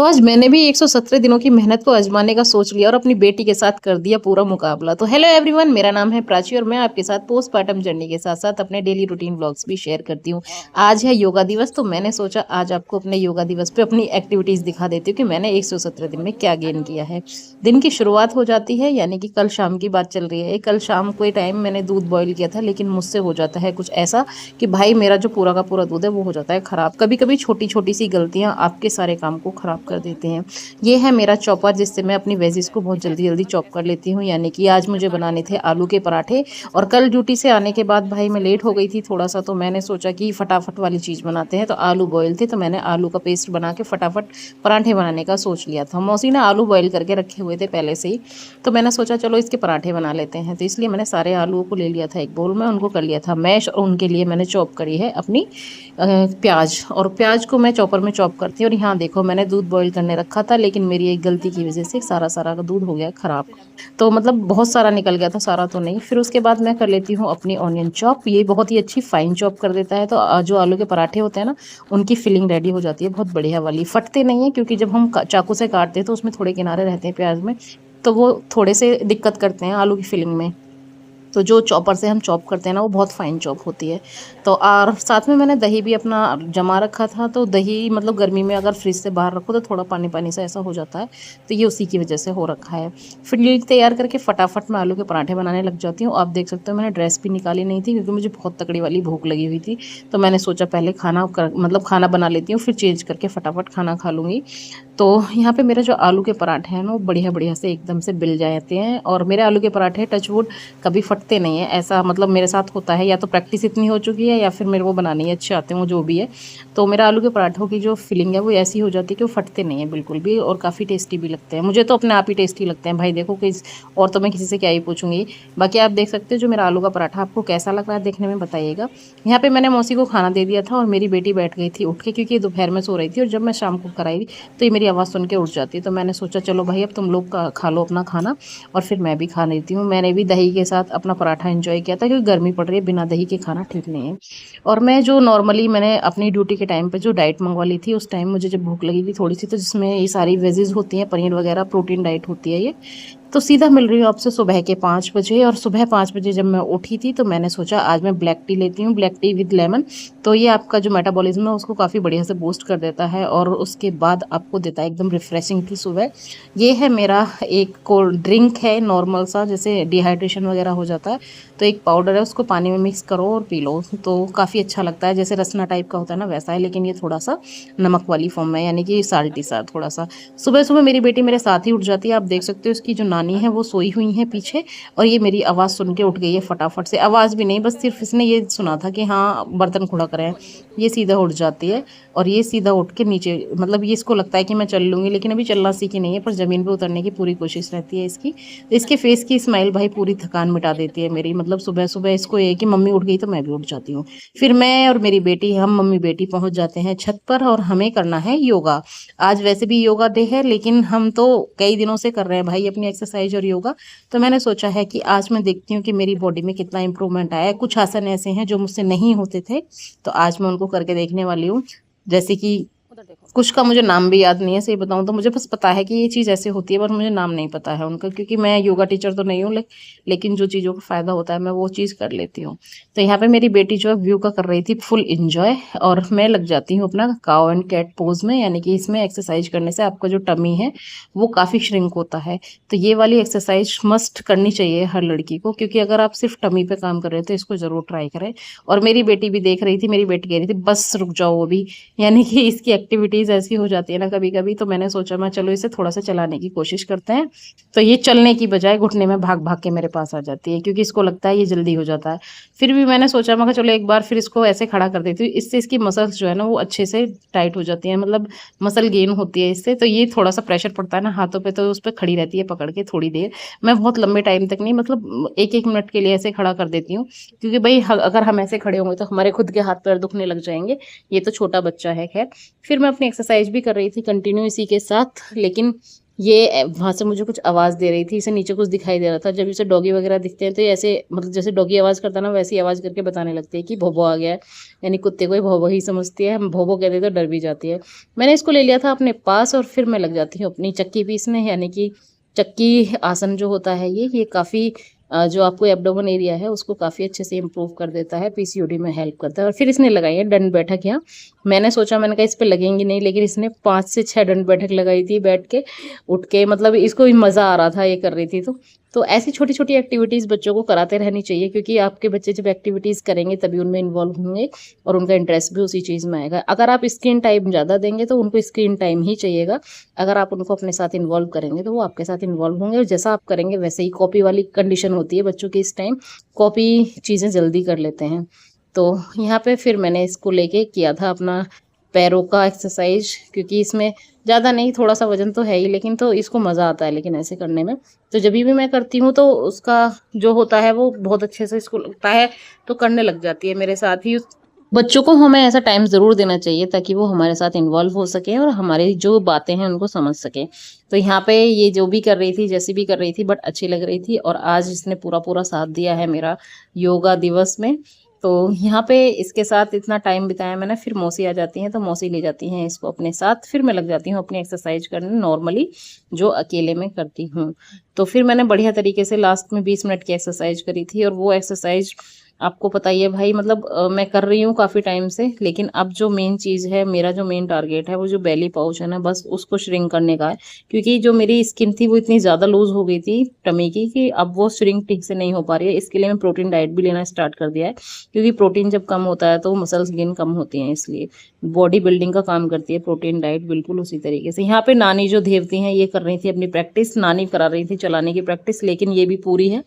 तो आज मैंने भी 117 दिनों की मेहनत को आजमाने का सोच लिया और अपनी बेटी के साथ कर दिया पूरा मुकाबला। तो हेलो एवरीवन, मेरा नाम है प्राची और मैं आपके साथ पोस्टपार्टम जर्नी के साथ साथ अपने डेली रूटीन व्लॉग्स भी शेयर करती हूँ। आज है योगा दिवस, तो मैंने सोचा आज आपको अपने योगा दिवस पे अपनी एक्टिविटीज दिखा देती हूँ कि मैंने 117 दिन में क्या गेन किया है। दिन की शुरुआत हो जाती है, यानी कि कल शाम की बात चल रही है। कल शाम को टाइम मैंने दूध बॉईल किया था, लेकिन मुझसे हो जाता है कुछ ऐसा कि भाई मेरा जो पूरा का पूरा दूध है वो हो जाता है खराब। कभी कभी छोटी छोटी सी गलतियां आपके सारे काम को खराब कर देती हैं। ये है मेरा चॉपर, जिससे मैं अपनी वेजिस को बहुत जल्दी जल्दी चॉप कर लेती हूँ। यानी कि आज मुझे बनाने थे आलू के पराठे, और कल ड्यूटी से आने के बाद भाई मैं लेट हो गई थी थोड़ा सा, तो मैंने सोचा कि फटाफट वाली चीज़ बनाते हैं। तो आलू बॉयल थे, तो मैंने आलू का पेस्ट बना के फटाफट पराठे बनाने का सोच लिया था। मौसी ने आलू बॉयल करके रखे हुए थे पहले से ही, तो मैंने सोचा चलो इसके पराठे बना लेते हैं। तो इसलिए मैंने सारे आलूओं को ले लिया था एक बोल में, उनको कर लिया था मैश, और उनके लिए मैंने चॉप करी है अपनी प्याज। और प्याज को मैं चॉपर में चॉप करती हूँ। और यहाँ देखो मैंने दूध बॉईल करने रखा था, लेकिन मेरी एक गलती की वजह से सारा सारा का दूध हो गया खराब। तो मतलब बहुत सारा निकल गया था, सारा तो नहीं। फिर उसके बाद मैं कर लेती हूँ अपनी ऑनियन चॉप। ये बहुत ही अच्छी फाइन चॉप कर देता है। तो जो आलू के पराठे होते हैं ना, उनकी फिलिंग रेडी हो जाती है बहुत बढ़िया वाली। फटते नहीं है, क्योंकि जब हम चाकू से काटते हैं तो उसमें थोड़े किनारे रहते हैं प्याज में, तो वो थोड़े से दिक्कत करते हैं आलू की फिलिंग में। तो जो चॉपर से हम चॉप करते हैं ना, वो बहुत फाइन चॉप होती है। तो और साथ में मैंने दही भी अपना जमा रखा था। तो दही मतलब गर्मी में अगर फ्रिज से बाहर रखो तो थोड़ा पानी पानी सा ऐसा हो जाता है, तो ये उसी की वजह से हो रखा है। फिर ये तैयार करके फटाफट मैं आलू के पराठे बनाने लग जाती हूँ। आप देख सकते हो मैंने ड्रेस भी निकाली नहीं थी, क्योंकि मुझे बहुत तकड़ी वाली भूख लगी हुई थी। तो मैंने सोचा पहले मतलब खाना बना लेती हूँ, फिर चेंज करके फटाफट खाना खा लूँगी। तो यहाँ पे मेरे जो आलू के पराठे हैं ना, वो बढ़िया बढ़िया से एकदम से बिल जाते हैं। और मेरे आलू के पराठे टचवुड कभी फटते नहीं है, ऐसा मतलब मेरे साथ होता है। या तो प्रैक्टिस इतनी हो चुकी है, या फिर मेरे को बनाने ही अच्छे आते हैं, वो जो भी है। तो मेरा आलू के पराठों की जो फिलिंग है वो ऐसी हो जाती है कि वो फटते नहीं है बिल्कुल भी, और काफ़ी टेस्टी भी लगते हैं। मुझे तो अपने आप ही टेस्टी लगते हैं भाई, देखो कि और तो मैं किसी से क्या ही पूछूंगी। बाकी आप देख सकते हो जो मेरा आलू का पराठा आपको कैसा लग रहा है देखने में, बताइएगा। यहाँ पे मैंने मौसी को खाना दे दिया था, और मेरी बेटी बैठ गई थी उठ के, क्योंकि दोपहर में सो रही थी। और जब मैं शाम को कराई तो ये मेरी आवाज़ सुन के उठ जाती है। तो मैंने सोचा चलो भाई अब तुम लोग खा लो अपना खाना, और फिर मैं भी खा लेती हूँ। मैंने भी दही के साथ अपना पराठा एंजॉय किया था, क्योंकि गर्मी पड़ रही है, बिना दही के खाना ठीक नहीं है। और मैं जो नॉर्मली मैंने अपनी ड्यूटी के टाइम पे जो डाइट मंगवा ली थी, उस टाइम मुझे जब भूख लगी थी थोड़ी सी, तो जिसमें ये सारी वेजेस होती हैं, पनीर वगैरह, प्रोटीन डाइट होती है ये, तो सीधा मिल रही हूँ आपसे सुबह के 5 बजे। और सुबह 5 बजे जब मैं उठी थी, तो मैंने सोचा आज मैं ब्लैक टी लेती हूँ, ब्लैक टी विद लेमन। तो ये आपका जो मेटाबॉलिज्म है उसको काफ़ी बढ़िया से बूस्ट कर देता है, और उसके बाद आपको देता है एकदम रिफ्रेशिंग टी सुबह। ये है मेरा एक कोल्ड ड्रिंक है नॉर्मल सा, जैसे डिहाइड्रेशन वगैरह हो जाता है तो एक पाउडर है, उसको पानी में मिक्स करो और पी लो, तो काफ़ी अच्छा लगता है। जैसे रसना टाइप का होता है ना, वैसा है, लेकिन ये थोड़ा सा नमक वाली फॉर्म में, यानी कि साल्टी सा थोड़ा सा। सुबह सुबह मेरी बेटी मेरे साथ ही उठ जाती है। आप देख सकते हो उसकी जो नानी है वो सोई हुई है पीछे, और ये मेरी आवाज़ सुन के उठ गई है फटाफट से। आवाज़ भी नहीं, बस सिर्फ इसने ये सुना था कि हाँ बर्तन खुड़ा करें, ये सीधा उठ जाती है। और ये सीधा उठ के नीचे, मतलब ये इसको लगता है कि मैं चल लूँगी, लेकिन अभी चलना सीखी नहीं है, पर ज़मीन पे उतरने की पूरी कोशिश रहती है इसकी। तो इसके फेस की स्माइल भाई पूरी थकान मिटा देती है मेरी। मतलब सुबह सुबह इसको ये कि मम्मी उठ गई तो मैं भी उठ जाती हूँ। फिर मैं और मेरी बेटी, हम मम्मी बेटी पहुंच जाते हैं छत पर, और हमें करना है योगा। आज वैसे भी योगा डे है, लेकिन हम तो कई दिनों से कर रहे हैं भाई अपनी एक्सरसाइज और योगा। तो मैंने सोचा है कि आज मैं देखती हूँ कि मेरी बॉडी में कितना इंप्रूवमेंट आया है। कुछ आसन ऐसे हैं जो मुझसे नहीं होते थे, तो आज मैं उनको करके देखने वाली हूँ। जैसे कि कुछ का मुझे नाम भी याद नहीं है, सही बताऊं तो मुझे बस पता है कि ये चीज़ ऐसे होती है, पर मुझे नाम नहीं पता है उनका, क्योंकि मैं योगा टीचर तो नहीं हूँ, लेकिन जो चीज़ों का फ़ायदा होता है मैं वो चीज़ कर लेती हूँ। तो यहाँ पे मेरी बेटी जो है व्यू का कर रही थी फुल इंजॉय, और मैं लग जाती हूँ अपना काउ एंड कैट पोज में। यानी कि इसमें एक्सरसाइज करने से आपका जो टमी है वो काफ़ी श्रिंक होता है। तो ये वाली एक्सरसाइज मस्ट करनी चाहिए हर लड़की को, क्योंकि अगर आप सिर्फ टमी पे काम कर रहे हो तो इसको ज़रूर ट्राई करें। और मेरी बेटी भी देख रही थी, मेरी बेटी कह रही थी बस रुक जाओ अभी। यानी कि इसकी एक्टिविटीज़ ऐसी हो जाती है ना कभी कभी, तो मैंने सोचा मैं चलो इसे थोड़ा सा चलाने की कोशिश करते हैं। तो ये चलने की बजाय घुटने में भाग भाग के मेरे पास आ जाती है, क्योंकि इसको लगता है ये जल्दी हो जाता है। फिर भी मैंने सोचा मैं चलो एक बार फिर इसको ऐसे खड़ा कर देती हूँ, इससे इसकी मसल्स जो है ना वो अच्छे से टाइट हो जाती हैं, मतलब मसल गेन होती है इससे। तो ये थोड़ा सा प्रेशर पड़ता है ना हाथों पे, तो उस पर खड़ी रहती है पकड़ के थोड़ी देर। मैं बहुत लंबे टाइम तक नहीं, मतलब 1-1 मिनट के लिए ऐसे खड़ा कर देती हूँ, क्योंकि भाई अगर हम ऐसे खड़े होंगे तो हमारे खुद के हाथ पैर दुखने लग जाएंगे। ये तो छोटा बच्चा है, खैर। फिर मैं अपनी एक्सरसाइज भी कर रही थी कंटिन्यू इसी के साथ, लेकिन ये वहाँ से मुझे कुछ आवाज़ दे रही थी, इसे नीचे कुछ दिखाई दे रहा था। जब इसे डॉगी वगैरह दिखते हैं तो ये ऐसे मतलब जैसे डॉगी आवाज़ करता है ना, वैसी आवाज़ करके बताने लगती है कि भोबो आ गया है। यानी कुत्ते को ये भोबो ही समझती है, हम भोबो कहते हैं तो डर भी जाती है। मैंने इसको ले लिया था अपने पास और फिर मैं लग जाती हूँ अपनी चक्की पीसने, यानी कि चक्की आसन जो होता है ये काफ़ी जो आपको एब्डोमेन एरिया है उसको काफ़ी अच्छे से इम्प्रूव कर देता है, पीसीओडी में हेल्प करता है। और फिर इसने लगाई है दंड बैठक यहाँ। मैंने सोचा, मैंने कहा इस पे लगेंगी नहीं, लेकिन इसने 5 से 6 दंड बैठक लगाई थी बैठ के, उठ के, मतलब इसको भी मज़ा आ रहा था ये कर रही थी तो ऐसी छोटी-छोटी एक्टिविटीज़ बच्चों को कराते रहनी चाहिए, क्योंकि आपके बच्चे जब एक्टिविटीज़ करेंगे तभी उनमें इन्वॉल्व होंगे और उनका इंटरेस्ट भी उसी चीज़ में आएगा। अगर आप स्क्रीन टाइम ज़्यादा देंगे तो उनको स्क्रीन टाइम ही चाहिएगा। अगर आप उनको अपने साथ इन्वॉल्व करेंगे तो वो आपके साथ इन्वॉल्व होंगे और जैसा आप करेंगे वैसे ही। कॉपी वाली कंडीशन होती है बच्चों की इस टाइम, कॉपी चीज़ें जल्दी कर लेते हैं। तो यहाँ पे फिर मैंने इसको लेके किया था अपना पैरों का एक्सरसाइज, क्योंकि इसमें ज़्यादा नहीं, थोड़ा सा वजन तो है ही, लेकिन तो इसको मज़ा आता है लेकिन ऐसे करने में। तो जभी भी मैं करती हूँ तो उसका जो होता है वो बहुत अच्छे से इसको लगता है, तो करने लग जाती है मेरे साथ ही। बच्चों को हमें ऐसा टाइम ज़रूर देना चाहिए ताकि वो हमारे साथ इन्वॉल्व हो सकें और हमारी जो बातें हैं उनको समझ सकें। तो यहाँ पे ये जो भी कर रही थी, जैसी भी कर रही थी, बट अच्छी लग रही थी और आज इसने पूरा साथ दिया है मेरा योगा दिवस में। तो यहाँ पे इसके साथ इतना टाइम बिताया मैंने। फिर मौसी आ जाती हैं तो मौसी ले जाती हैं इसको अपने साथ, फिर मैं लग जाती हूँ अपनी एक्सरसाइज करने नॉर्मली जो अकेले में करती हूँ। तो फिर मैंने बढ़िया तरीके से लास्ट में 20 मिनट की एक्सरसाइज करी थी और वो एक्सरसाइज आपको पता ही है भाई, मतलब मैं कर रही हूँ काफ़ी टाइम से, लेकिन अब जो मेन चीज़ है, मेरा जो मेन टारगेट है वो जो बेली पाउच है ना, बस उसको श्रिंक करने का है। क्योंकि जो मेरी स्किन थी वो इतनी ज़्यादा लूज़ हो गई थी टमी की कि अब वो श्रिंक ठीक से नहीं हो पा रही है। इसके लिए मैं प्रोटीन डाइट भी लेना स्टार्ट कर दिया है, क्योंकि प्रोटीन जब कम होता है तो मसल्स गेन कम होती हैं, इसलिए बॉडी बिल्डिंग का काम करती है प्रोटीन डाइट, बिल्कुल उसी तरीके से। यहाँ पे नानी जो देवती हैं ये कर रही थी अपनी प्रैक्टिस, नानी करा रही थी चलाने की प्रैक्टिस, लेकिन ये भी पूरी है।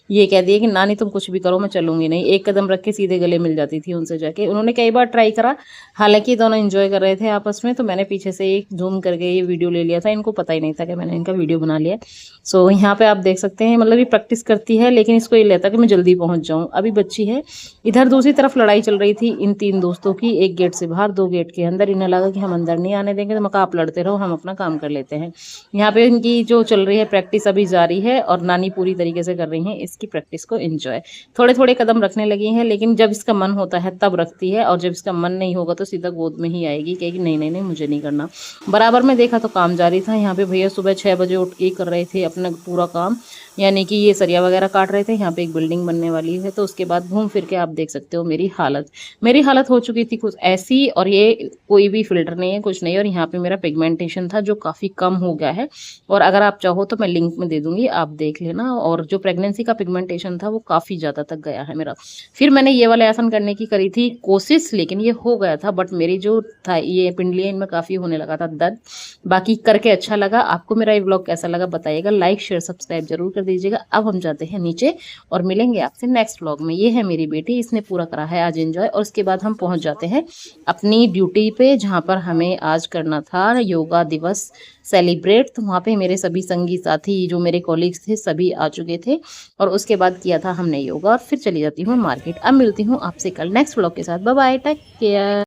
ये कह दिया कि नानी तुम कुछ भी करो मैं चलूंगी नहीं, एक कदम रख के सीधे गले मिल जाती थी उनसे जाके। उन्होंने कई बार ट्राई करा, हालांकि दोनों एंजॉय कर रहे थे आपस में, तो मैंने पीछे से एक जूम करके ये वीडियो ले लिया था, इनको पता ही नहीं था कि मैंने इनका वीडियो बना लिया। सो यहाँ पे आप देख सकते हैं, मतलब ये प्रैक्टिस करती है लेकिन इसको ये लेता कि मैं जल्दी पहुंच जाऊँ, अभी बच्ची है। इधर दूसरी तरफ लड़ाई चल रही थी इन 3 दोस्तों की, एक गेट से बाहर 2 गेट के अंदर। इन्हें लगा कि हम अंदर नहीं आने देंगे, तो मैं कहा आप लड़ते रहो, हम अपना काम कर लेते हैं। यहाँ पे इनकी जो चल रही है प्रैक्टिस अभी जारी है और नानी पूरी तरीके से कर रही हैं इसकी प्रैक्टिस को एंजॉय। थोड़े थोड़े कदम रखने लगी हैं, लेकिन जब इसका मन होता है तब रखती है, और जब इसका मन नहीं होगा तो सीधा गोद में ही आएगी, कहेगी नहीं नहीं नहीं मुझे नहीं करना। बराबर में देखा तो काम जारी था। यहाँ पे भैया सुबह 6 बजे उठ के कर रहे थे अपना पूरा काम, यानी कि ये सरिया वगैरह काट रहे थे। यहाँ पे एक बिल्डिंग बनने वाली है, तो उसके बाद घूम फिर के आप देख सकते हो मेरी हालत हो चुकी थी कुछ ऐसी। और ये कोई भी फिल्टर नहीं है, कुछ नहीं। और यहाँ पे मेरा पिगमेंटेशन था जो काफ़ी कम हो गया है, और अगर आप चाहो तो मैं लिंक में दे दूंगी, आप देख लेना। और जो प्रेगनेंसी का पिगमेंटेशन था वो काफ़ी ज़्यादा तक गया है मेरा। फिर मैंने ये वाले आसन करने की करी थी कोशिश, लेकिन ये हो गया था, बट मेरी जो था ये पिंडलियाँ, इनमें काफ़ी होने लगा था दर्द। बाकी करके अच्छा लगा। आपको मेरा ये व्लॉग कैसा लगा बताइएगा, लाइक शेयर सब्सक्राइब जरूर कर दीजिएगा। अब हम जाते हैं नीचे और मिलेंगे आपसे नेक्स्ट व्लॉग में। ये है मेरी बेटी, इसने पूरा करा है आज एंजॉय, और उसके बाद हम पहुंच जाते हैं अपनी ड्यूटी पे, जहाँ पर हमें आज करना था योगा दिवस सेलिब्रेट। तो वहाँ पे मेरे सभी संगी साथी जो मेरे कॉलीग्स थे सभी आ चुके थे, और उसके बाद किया था हमने योगा। और फिर चली जाती हूँ मार्केट। अब मिलती हूँ आपसे कल नेक्स्ट व्लॉग के साथ। Bye bye, take care.